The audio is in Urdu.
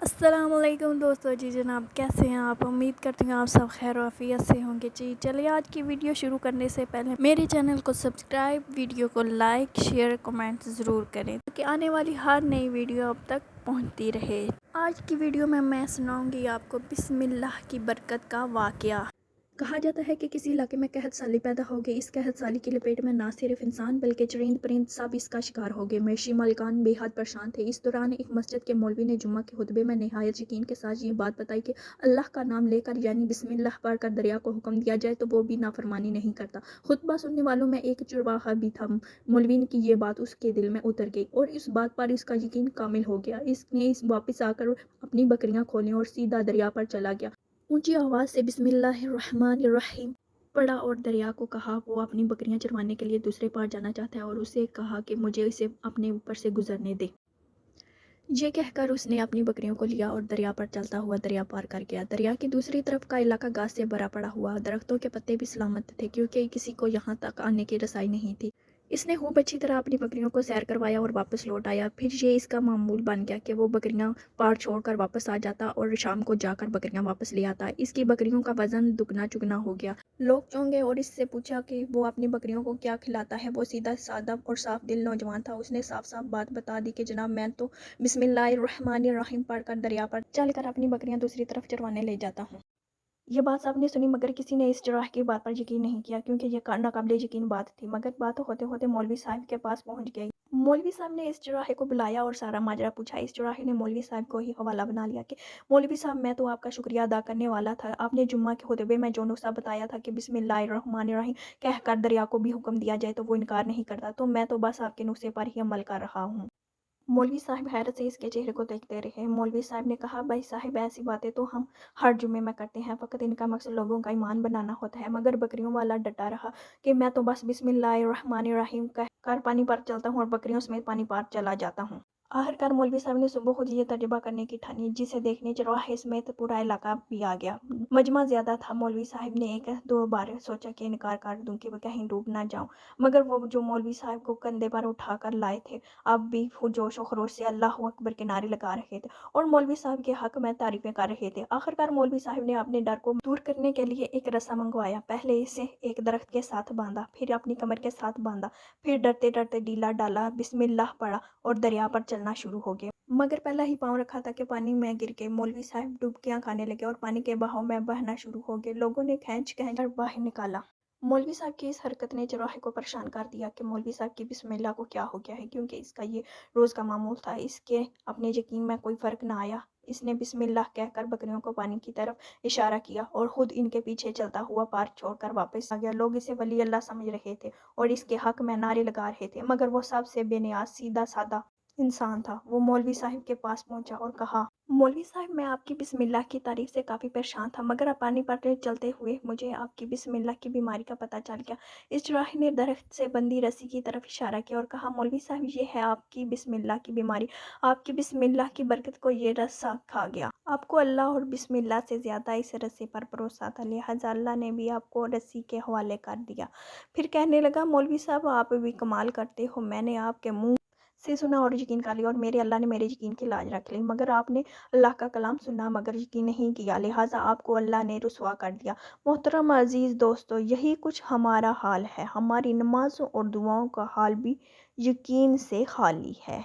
السلام علیکم دوستو، جی جناب کیسے ہیں آپ؟ امید کرتی ہوں آپ سب خیر و عافیت سے ہوں گے۔ جی چلیے آج کی ویڈیو شروع کرنے سے پہلے میرے چینل کو سبسکرائب، ویڈیو کو لائک، شیئر، کمنٹ ضرور کریں تاکہ آنے والی ہر نئی ویڈیو اب تک پہنچتی رہے۔ آج کی ویڈیو میں سناؤں گی آپ کو بسم اللہ کی برکت کا واقعہ۔ کہا جاتا ہے کہ کسی علاقے میں قحط سالی پیدا ہو گئی۔ اس قحط سالی کی لپیٹ میں نہ صرف انسان بلکہ چرند پرند سب اس کا شکار ہو گئے۔ معاشی مالکان بے حد پریشان تھے۔ اس دوران ایک مسجد کے مولوی نے جمعہ کے خطبے میں نہایت یقین کے ساتھ یہ بات بتائی کہ اللہ کا نام لے کر یعنی بسم اللہ پڑھ کر دریا کو حکم دیا جائے تو وہ بھی نافرمانی نہیں کرتا۔ خطبہ سننے والوں میں ایک چرواہا بھی تھا۔ مولوی کی یہ بات اس کے دل میں اتر گئی اور اس بات پر اس کا یقین کامل ہو گیا۔ اس نے واپس آ کر اپنی بکریاں کھولیں اور سیدھا دریا پر چلا گیا۔ اونچی آواز سے بسم اللہ الرحمن الرحیم پڑھا اور دریا کو کہا وہ اپنی بکریاں چروانے کے لیے دوسرے پار جانا چاہتا ہے اور اسے کہا کہ مجھے اسے اپنے اوپر سے گزرنے دے۔ یہ کہہ کر اس نے اپنی بکریوں کو لیا اور دریا پر چلتا ہوا دریا پار کر گیا۔ دریا کی دوسری طرف کا علاقہ گھاس سے بھرا پڑا ہوا، درختوں کے پتے بھی سلامت تھے کیونکہ کسی کو یہاں تک آنے کی رسائی نہیں تھی۔ اس نے خوب اچھی طرح اپنی بکریوں کو سیر کروایا اور واپس لوٹ آیا۔ پھر یہ اس کا معمول بن گیا کہ وہ بکریاں پار چھوڑ کر واپس آ جاتا اور شام کو جا کر بکریاں واپس لے آتا۔ اس کی بکریوں کا وزن دگنا چگنا ہو گیا۔ لوگ چونکے اور اس سے پوچھا کہ وہ اپنی بکریوں کو کیا کھلاتا ہے۔ وہ سیدھا سادہ اور صاف دل نوجوان تھا۔ اس نے صاف صاف بات بتا دی کہ جناب میں تو بسم اللہ الرحمن الرحیم پڑھ کر دریا پر چل کر اپنی بکریاں دوسری طرف چروانے لے جاتا ہوں۔ یہ بات سب نے سنی مگر کسی نے اس چرواہے کی بات پر یقین نہیں کیا کیونکہ یہ ناقابل یقین بات تھی۔ مگر بات ہوتے ہوتے مولوی صاحب کے پاس پہنچ گئی۔ مولوی صاحب نے اس چرواہے کو بلایا اور سارا ماجرا پوچھا۔ اس چرواہے نے مولوی صاحب کو ہی حوالہ بنا لیا کہ مولوی صاحب میں تو آپ کا شکریہ ادا کرنے والا تھا۔ آپ نے جمعہ کے خطبے میں جو نسخہ بتایا تھا کہ بسم اللہ الرحمن الرحیم کہہ کر دریا کو بھی حکم دیا جائے تو وہ انکار نہیں کرتا، تو میں تو بس آپ کے نسخے پر ہی عمل کر رہا ہوں۔ مولوی صاحب حیرت سے اس کے چہرے کو دیکھتے رہے۔ مولوی صاحب نے کہا بھائی صاحب ایسی باتیں تو ہم ہر جمعے میں کرتے ہیں، فقط ان کا مقصد لوگوں کا ایمان بنانا ہوتا ہے۔ مگر بکریوں والا ڈٹا رہا کہ میں تو بس بسم اللہ الرحمن الرحیم کہہ کر پانی پر چلتا ہوں اور بکریوں سمیت پانی پار چلا جاتا ہوں۔ آخرکار مولوی صاحب نے صبح خود یہ تجربہ کرنے کی ٹھانی جسے دیکھنے چرواہے سمیت پورا علاقہ بھی آ گیا۔ مجمع زیادہ تھا۔ مولوی صاحب نے ایک دو بار سوچا کہ انکار کر دوں کہ وہ کہیں ڈوب نہ جاؤں، مگر وہ جو مولوی صاحب کو کندھے پر اٹھا کر لائے تھے اب بھی جوش و خروش سے اللہ اکبر کے نعرے لگا رہے تھے اور مولوی صاحب کے حق میں تعریفیں کر رہے تھے۔ آخرکار مولوی صاحب نے اپنے ڈر کو دور کرنے کے لیے ایک رسا منگوایا۔ پہلے اسے ایک درخت کے ساتھ باندھا، پھر اپنی کمر کے ساتھ باندھا، پھر ڈرتے ڈرتے ڈیلا ڈالا، بسم اللہ پڑھا اور دریا پر چلنا شروع ہو گیا۔ مگر پہلا ہی پاؤں رکھا تھا کہ پانی میں گر گئے۔ مولوی صاحب ڈبکیاں کھانے لگے اور پانی کے بہاؤ میں بہنا شروع ہو گئے۔ لوگوں نے کھینچ کر باہر نکالا۔ مولوی صاحب کی اس حرکت نے چرواہے کو پریشان کر دیا کہ مولوی صاحب کی بسم اللہ کو کیا ہو گیا ہے، کیونکہ اس کا یہ روز کا معمول تھا۔ اس کے اپنے یقین میں کوئی فرق نہ آیا۔ اس نے بسم اللہ کہہ کر بکریوں کو پانی کی طرف اشارہ کیا اور خود ان کے پیچھے چلتا ہوا پار چھوڑ کر واپس آ گیا۔ لوگ اسے ولی اللہ سمجھ رہے تھے اور اس کے حق میں نعرے لگا رہے تھے، مگر وہ سب سے بے نیاز سیدھا سادہ انسان تھا۔ وہ مولوی صاحب کے پاس پہنچا اور کہا مولوی صاحب میں آپ کی بسم اللہ کی تعریف سے کافی پریشان تھا، مگر اب پانی پر چلتے ہوئے مجھے آپ کی بسم اللہ کی بیماری کا پتہ چل گیا۔ اس چرواہے نے درخت سے بندھی رسی کی طرف اشارہ کیا اور کہا مولوی صاحب یہ ہے آپ کی بسم اللہ کی بیماری۔ آپ کی بسم اللہ کی برکت کو یہ رسا کھا گیا۔ آپ کو اللہ اور بسم اللہ سے زیادہ اس رسے پر بھروسہ تھا، لہٰذا اللہ نے بھی آپ کو رسی کے حوالے کر دیا۔ پھر کہنے لگا مولوی صاحب آپ بھی کمال کرتے ہو، میں نے آپ کے منہ سے سنا اور یقین کر لیا اور میرے اللہ نے میرے یقین کی لاج رکھ لی، مگر آپ نے اللہ کا کلام سنا مگر یقین نہیں کیا، لہٰذا آپ کو اللہ نے رسوا کر دیا۔ محترم عزیز دوستو، یہی کچھ ہمارا حال ہے۔ ہماری نمازوں اور دعاؤں کا حال بھی یقین سے خالی ہے۔